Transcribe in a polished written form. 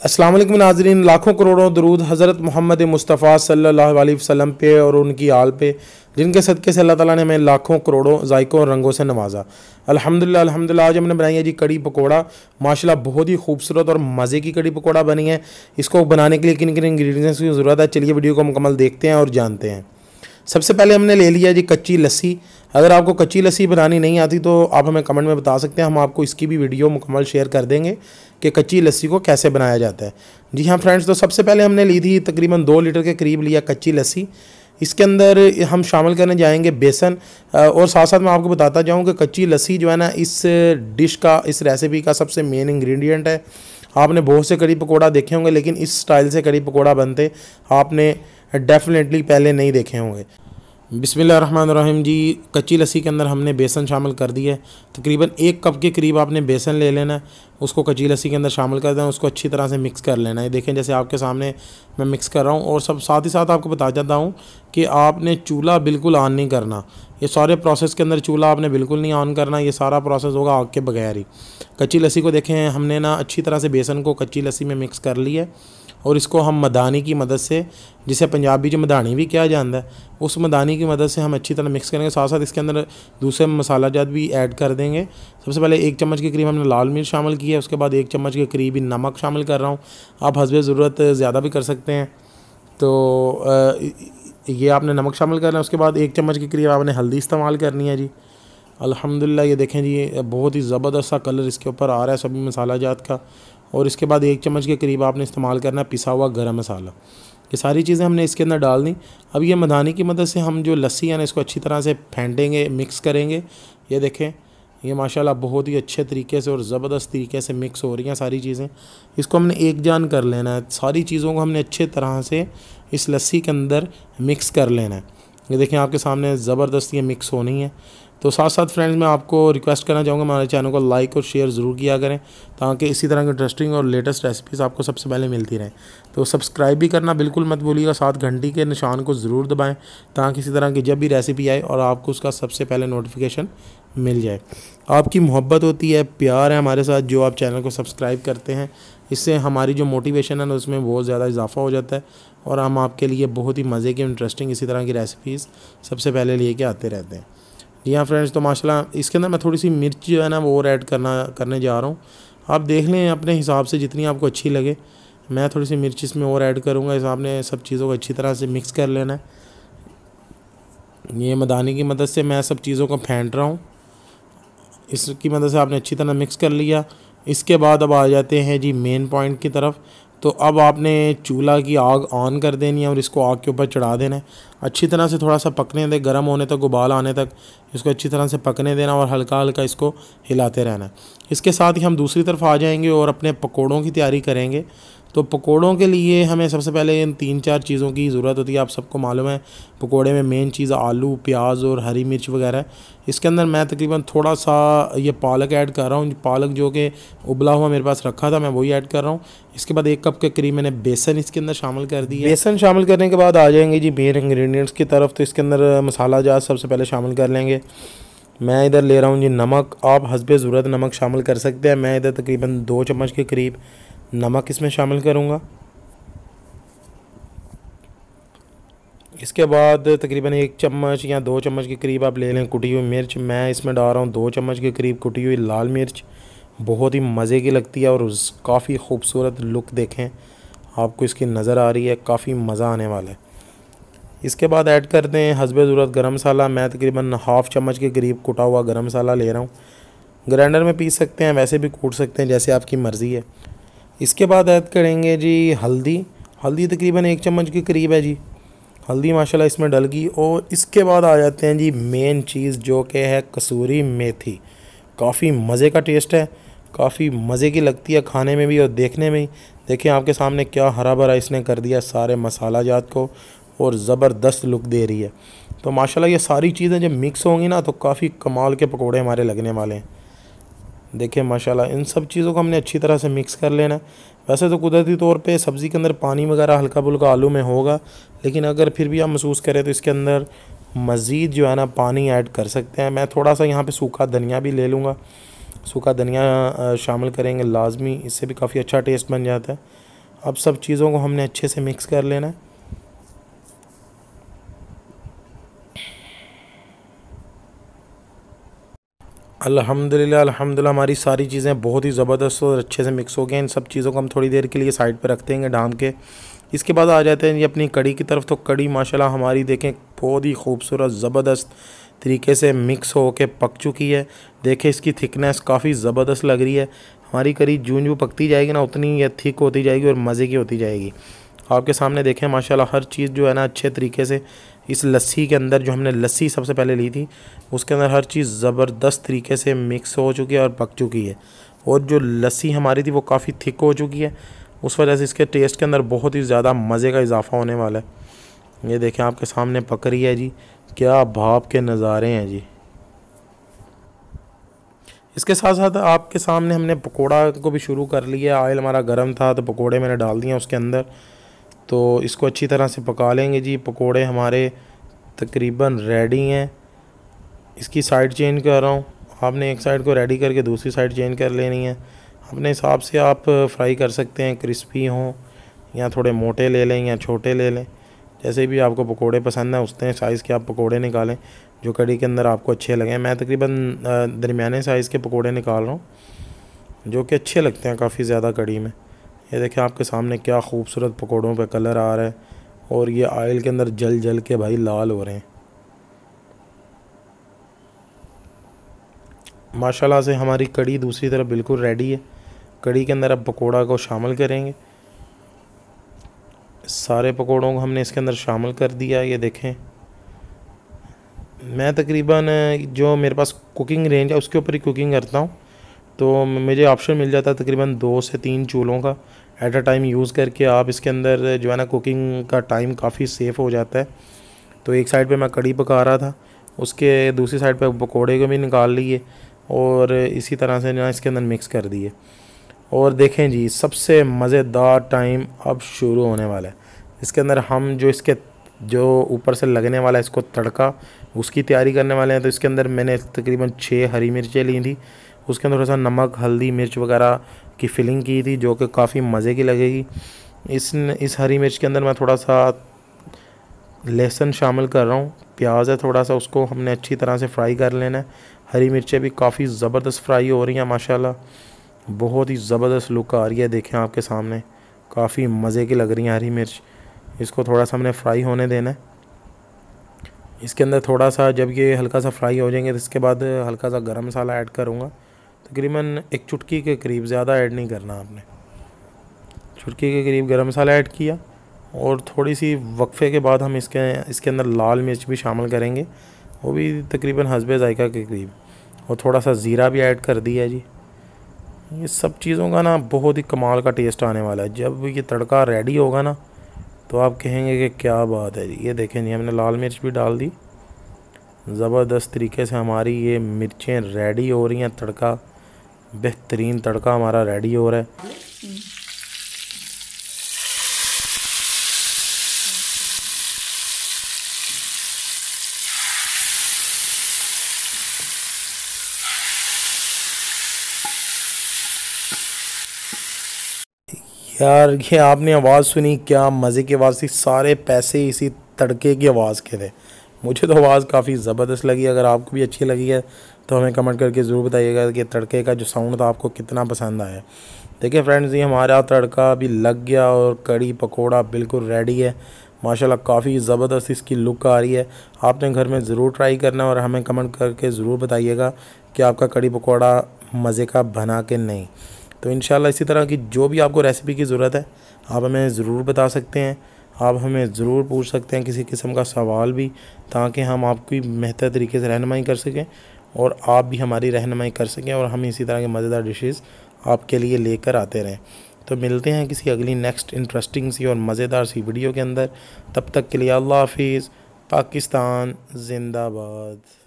अस्सलाम वालेकुम नाज़रीन, लाखों करोड़ों दरूद हज़रत मोहम्मद मुस्तफ़ा सल्लल्लाहु अलैहि वसल्लम पे और उनकी आल पे, जिनके सदक़े से अल्लाह ताला ने हमें लाखों करोड़ों जायकों और रंगों से नवाजा। अल्हम्दुलिल्लाह अल्हम्दुलिल्लाह। आज हमने बनाई है जी कड़ी पकोड़ा। माशाल्लाह बहुत ही खूबसूरत और मज़े की कड़ी पकोड़ा बनी है। इसको बनाने के लिए किन किन इंग्रेडिएंट्स की ज़रूरत है, चलिए वीडियो को मुकम्मल देखते हैं और जानते हैं। सबसे पहले हमने ले लिया जी कच्ची लस्सी। अगर आपको कच्ची लस्सी बनानी नहीं आती तो आप हमें कमेंट में बता सकते हैं, हम आपको इसकी भी वीडियो मुकम्मल शेयर कर देंगे कि कच्ची लस्सी को कैसे बनाया जाता है। जी हाँ फ्रेंड्स, तो सबसे पहले हमने ली थी तकरीबन 2 लीटर के करीब लिया कच्ची लस्सी। इसके अंदर हम शामिल करने जाएंगे बेसन, और साथ साथ मैं आपको बताता जाऊँ कि कच्ची लस्सी जो है ना इस डिश का, इस रेसिपी का सबसे मेन इंग्रेडिएंट है। आपने बहुत से कड़ी पकोड़ा देखे होंगे, लेकिन इस स्टाइल से कड़ी पकोड़ा बनते आपने डेफिनेटली पहले नहीं देखे होंगे। बिस्मिल्लाहिर्रहमानिर्रहीम। जी कच्ची लस्सी के अंदर हमने बेसन शामिल कर दिया है। तकरीबन 1 कप के करीब आपने बेसन ले लेना है, उसको कच्ची लस्सी के अंदर शामिल कर देना, उसको अच्छी तरह से मिक्स कर लेना है। देखें जैसे आपके सामने मैं मिक्स कर रहा हूँ। और सब साथ ही साथ आपको बता जाता हूँ कि आपने चूल्हा बिल्कुल ऑन नहीं करना। ये सारे प्रोसेस के अंदर चूल्हा आपने बिल्कुल नहीं ऑन करना, ये सारा प्रोसेस होगा आग के बगैर ही। कच्ची लस्सी को देखें हमने ना अच्छी तरह से बेसन को कच्ची लस्सी में मिक्स कर लिया है, और इसको हम मदानी की मदद से, जिसे पंजाबी जो मदानी भी किया जाता है, उस मदानी की मदद से हम अच्छी तरह मिक्स करेंगे। साथ साथ इसके अंदर दूसरे मसाला जात भी ऐड कर देंगे। सबसे पहले 1 चम्मच के करीब हमने लाल मिर्च शामिल की है, उसके बाद 1 चम्मच के करीब ही नमक शामिल कर रहा हूँ। आप हस्बे ज़रूरत ज़्यादा भी कर सकते हैं, तो ये आपने नमक शामिल करना है। उसके बाद 1 चम्मच के करीब आपने हल्दी इस्तेमाल करनी है जी। अल्हम्दुलिल्लाह ये देखें जी बहुत ही ज़बरदस्त सा कलर इसके ऊपर आ रहा है सभी मसाला जात का। और इसके बाद 1 चम्मच के करीब आपने इस्तेमाल करना है पिसा हुआ गरम मसाला। ये सारी चीज़ें हमने इसके अंदर डाल दी। अब ये मदानी की मदद से हम जो लस्सी है ना इसको अच्छी तरह से फेंटेंगे, मिक्स करेंगे। ये देखें ये माशाल्लाह बहुत ही अच्छे तरीके से और ज़बरदस्त तरीके से मिक्स हो रही हैं सारी चीज़ें। इसको हमने एक जान कर लेना है, सारी चीज़ों को हमने अच्छे तरह से इस लस्सी के अंदर मिक्स कर लेना है। ये देखें आपके सामने ज़बरदस्त ये मिक्स होनी है। तो साथ साथ फ्रेंड्स मैं आपको रिक्वेस्ट करना चाहूँगा हमारे चैनल को लाइक और शेयर ज़रूर किया करें, ताकि इसी तरह की इंटरेस्टिंग और लेटेस्ट रेसिपीज़ आपको सबसे पहले मिलती रहें। तो सब्सक्राइब भी करना बिल्कुल मत भूलिएगा, साथ घंटी के निशान को ज़रूर दबाएं, ताकि इसी तरह की जब भी रेसिपी आए और आपको उसका सबसे पहले नोटिफिकेशन मिल जाए। आपकी मोहब्बत होती है, प्यार है हमारे साथ, जो आप चैनल को सब्सक्राइब करते हैं, इससे हमारी जो मोटिवेशन है ना उसमें बहुत ज़्यादा इजाफा हो जाता है, और हम आपके लिए बहुत ही मज़े की इंटरेस्टिंग इसी तरह की रेसिपीज़ सबसे पहले लेके आते रहते हैं। जी हाँ फ्रेंड्स, तो माशाल्लाह इसके अंदर मैं थोड़ी सी मिर्च जो है ना वो और ऐड करने जा रहा हूँ। आप देख लें अपने हिसाब से जितनी आपको अच्छी लगे। मैं थोड़ी सी मिर्च इसमें और ऐड करूँगा। इस आपने सब चीज़ों को अच्छी तरह से मिक्स कर लेना है। ये मदानी की मदद से मैं सब चीज़ों को फेंट रहा हूँ, इसकी मदद से आपने अच्छी तरह मिक्स कर लिया। इसके बाद अब आ जाते हैं जी मेन पॉइंट की तरफ। तो अब आपने चूल्हा की आग ऑन कर देनी है और इसको आग के ऊपर चढ़ा देना है। अच्छी तरह से थोड़ा सा पकने दें, गर्म होने तक, उबाल आने तक इसको अच्छी तरह से पकने देना और हल्का हल्का इसको हिलाते रहना है। इसके साथ ही हम दूसरी तरफ आ जाएंगे और अपने पकोड़ों की तैयारी करेंगे। तो पकोड़ों के लिए हमें सबसे पहले इन 3-4 चीज़ों की ज़रूरत होती है। आप सबको मालूम है पकोड़े में मेन चीज़ आलू, प्याज और हरी मिर्च वगैरह है। इसके अंदर मैं तकरीबन थोड़ा सा ये पालक ऐड कर रहा हूँ। पालक जो कि उबला हुआ मेरे पास रखा था, मैं वही ऐड कर रहा हूँ। इसके बाद 1 कप के करीब मैंने बेसन इसके अंदर शामिल कर दिया। बेसन शामिल करने के बाद आ जाएंगे जी मेन इंग्रेडिएंट्स की तरफ। तो इसके अंदर मसाला जात सबसे पहले शामिल कर लेंगे। मैं इधर ले रहा हूँ जी नमक। आप हस्बे ज़रूरत नमक शामिल कर सकते हैं। मैं इधर तकरीबन 2 चम्मच के करीब नमक इसमें शामिल करूँगा। इसके बाद तकरीबन 1 चम्मच या 2 चम्मच के करीब आप ले लें कुटी हुई मिर्च। मैं इसमें डाल रहा हूँ 2 चम्मच के करीब कुटी हुई लाल मिर्च। बहुत ही मज़े की लगती है और काफ़ी खूबसूरत लुक देखें आपको इसकी नज़र आ रही है, काफ़ी मज़ा आने वाला है। इसके बाद ऐड कर दें हस्बे ज़रूरत गरम मसाला। मैं तकरीबन ½ चम्मच के करीब कुटा हुआ गरम मसाला ले रहा हूँ। ग्राइंडर में पीस सकते हैं, वैसे भी कूट सकते हैं, जैसे आपकी मर्ज़ी है। इसके बाद ऐड करेंगे जी हल्दी। हल्दी तकरीबन 1 चम्मच के करीब है जी। हल्दी माशाल्लाह इसमें डल गई। और इसके बाद आ जाते हैं जी मेन चीज़ जो कि है कसूरी मेथी। काफ़ी मज़े का टेस्ट है, काफ़ी मज़े की लगती है खाने में भी और देखने में ही। देखिए आपके सामने क्या हरा भरा इसने कर दिया सारे मसाला जात को, और ज़बरदस्त लुक दे रही है। तो माशाल्लाह ये सारी चीज़ें जब मिक्स होंगी ना तो काफ़ी कमाल के पकोड़े हमारे लगने वाले हैं। देखिए माशाल्लाह इन सब चीज़ों को हमने अच्छी तरह से मिक्स कर लेना है। वैसे तो कुदरती तौर पे सब्ज़ी के अंदर पानी वगैरह हल्का फुल्का आलू में होगा, लेकिन अगर फिर भी आप महसूस करें तो इसके अंदर मज़ीद जो है ना पानी ऐड कर सकते हैं। मैं थोड़ा सा यहाँ पे सूखा धनिया भी ले लूँगा, सूखा धनिया शामिल करेंगे लाजमी, इससे भी काफ़ी अच्छा टेस्ट बन जाता है। अब सब चीज़ों को हमने अच्छे से मिक्स कर लेना है। अल्हम्दुलिल्लाह अल्हम्दुलिल्लाह हमारी सारी चीज़ें बहुत ही ज़बरदस्त और अच्छे से मिक्स हो गए। इन सब चीज़ों को हम थोड़ी देर के लिए साइड पर रख देंगे ढाँप के। इसके बाद आ जाते हैं ये अपनी कड़ी की तरफ। तो कड़ी माशाल्लाह हमारी देखें बहुत ही खूबसूरत ज़बरदस्त तरीके से मिक्स हो के पक चुकी है। देखें इसकी थिकनेस काफ़ी ज़बरदस्त लग रही है। हमारी कड़ी जूं जूं पकती जाएगी ना उतनी ये थिक होती जाएगी और मज़े की होती जाएगी। आपके सामने देखें माशाल्लाह हर चीज़ जो है ना अच्छे तरीके से इस लस्सी के अंदर, जो हमने लस्सी सबसे पहले ली थी उसके अंदर हर चीज़ ज़बरदस्त तरीके से मिक्स हो चुकी है और पक चुकी है। और जो लस्सी हमारी थी वो काफ़ी थिक हो चुकी है, उस वजह से इसके टेस्ट के अंदर बहुत ही ज़्यादा मज़े का इजाफ़ा होने वाला है। ये देखें आपके सामने पक रही है जी, क्या भाप के नज़ारे हैं जी। इसके साथ साथ आपके सामने हमने पकोड़ा को भी शुरू कर लिया। ऑयल हमारा गर्म था तो पकोड़े मैंने डाल दिए उसके अंदर। तो इसको अच्छी तरह से पका लेंगे जी। पकोड़े हमारे तकरीबन रेडी हैं। इसकी साइड चेंज कर रहा हूँ। आपने एक साइड को रेडी करके दूसरी साइड चेंज कर लेनी है। अपने हिसाब से आप फ्राई कर सकते हैं, क्रिस्पी हों या थोड़े मोटे ले लें या छोटे ले लें, जैसे भी आपको पकोड़े पसंद है उतने साइज़ के आप पकोड़े निकालें जो कड़ी के अंदर आपको अच्छे लगें। मैं तकरीबन दरमियाने साइज़ के पकोड़े निकाल रहा हूँ जो कि अच्छे लगते हैं काफ़ी ज़्यादा कड़ी में। ये देखें आपके सामने क्या खूबसूरत पकोड़ों पे कलर आ रहा है और ये ऑयल के अंदर जल जल के भाई लाल हो रहे हैं। माशाल्लाह से हमारी कड़ी दूसरी तरफ बिल्कुल रेडी है। कड़ी के अंदर अब पकोड़ा को शामिल करेंगे। सारे पकोड़ों को हमने इसके अंदर शामिल कर दिया। ये देखें मैं तकरीबन जो मेरे पास कुकिंग रेंज है उसके ऊपर ही कुकिंग करता हूँ, तो मुझे ऑप्शन मिल जाता है तकरीबन 2 से 3 चूल्हों का एट अ टाइम यूज़ करके। आप इसके अंदर जो है ना कुकिंग का टाइम काफ़ी सेफ़ हो जाता है। तो एक साइड पे मैं कड़ी पका रहा था, उसके दूसरी साइड पे पकोड़े को भी निकाल लिए और इसी तरह से ना इसके अंदर मिक्स कर दिए। और देखें जी सबसे मज़ेदार टाइम अब शुरू होने वाला है। इसके अंदर हम जो इसके जो ऊपर से लगने वाला है इसको तड़का, उसकी तैयारी करने वाले हैं। तो इसके अंदर मैंने तकरीबन 6 हरी मिर्चें ली थी, उसके अंदर थोड़ा सा नमक हल्दी मिर्च वगैरह की फिलिंग की थी जो कि काफ़ी मज़े की लगेगी। इस हरी मिर्च के अंदर मैं थोड़ा सा लहसुन शामिल कर रहा हूँ, प्याज है थोड़ा सा, उसको हमने अच्छी तरह से फ्राई कर लेना है। हरी मिर्चें भी काफ़ी ज़बरदस्त फ्राई हो रही हैं माशाल्लाह, बहुत ही ज़बरदस्त लुक आ रही है। देखें आपके सामने काफ़ी मज़े की लग रही हैं हरी मिर्च। इसको थोड़ा सा हमने फ्राई होने देना है। इसके अंदर थोड़ा सा जब ये हल्का सा फ्राई हो जाएंगे तो इसके बाद हल्का सा गरम मसाला ऐड करूँगा, तकरीबन 1 चुटकी के करीब, ज़्यादा ऐड नहीं करना आपने। चुटकी के करीब गरम मसाला ऐड किया और थोड़ी सी वक्फे के बाद हम इसके अंदर लाल मिर्च भी शामिल करेंगे, वो भी तकरीबन हस्बे ज़ायका के करीब, और थोड़ा सा ज़ीरा भी ऐड कर दिया जी। ये सब चीज़ों का ना बहुत ही कमाल का टेस्ट आने वाला है। जब ये तड़का रेडी होगा ना तो आप कहेंगे कि क्या बात है जी। ये देखें जी हमने लाल मिर्च भी डाल दी। ज़बरदस्त तरीके से हमारी ये मिर्चें रेडी हो रही हैं। तड़का बेहतरीन तड़का हमारा रेडी हो रहा है। यार ये आपने आवाज़ सुनी, क्या मज़े की आवाज़ थी। सारे पैसे इसी तड़के की आवाज़ के थे। मुझे तो आवाज़ काफ़ी ज़बरदस्त लगी। अगर आपको भी अच्छी लगी है तो हमें कमेंट करके ज़रूर बताइएगा कि तड़के का जो साउंड था आपको कितना पसंद आया। देखिए फ्रेंड्स ये हमारा तड़का भी लग गया और कड़ी पकोड़ा बिल्कुल रेडी है माशाल्लाह। काफ़ी ज़बरदस्त इसकी लुक आ रही है। आपने घर में ज़रूर ट्राई करना और हमें कमेंट करके ज़रूर बताइएगा कि आपका कड़ी पकोड़ा मज़े का बना के नहीं। तो इंशाल्लाह इसी तरह की जो भी आपको रेसिपी की ज़रूरत है आप हमें ज़रूर बता सकते हैं। आप हमें ज़रूर पूछ सकते हैं किसी किस्म का सवाल भी, ताकि हम आपकी बेहतर तरीके से रहनुमाई कर सकें और आप भी हमारी रहनुमाई कर सकें और हम इसी तरह की मज़ेदार डिशेज़ आपके लिए लेकर आते रहें। तो मिलते हैं किसी अगली नेक्स्ट इंटरेस्टिंग सी और मज़ेदार सी वीडियो के अंदर। तब तक के लिए अल्लाह हाफिज़। पाकिस्तान जिंदाबाद।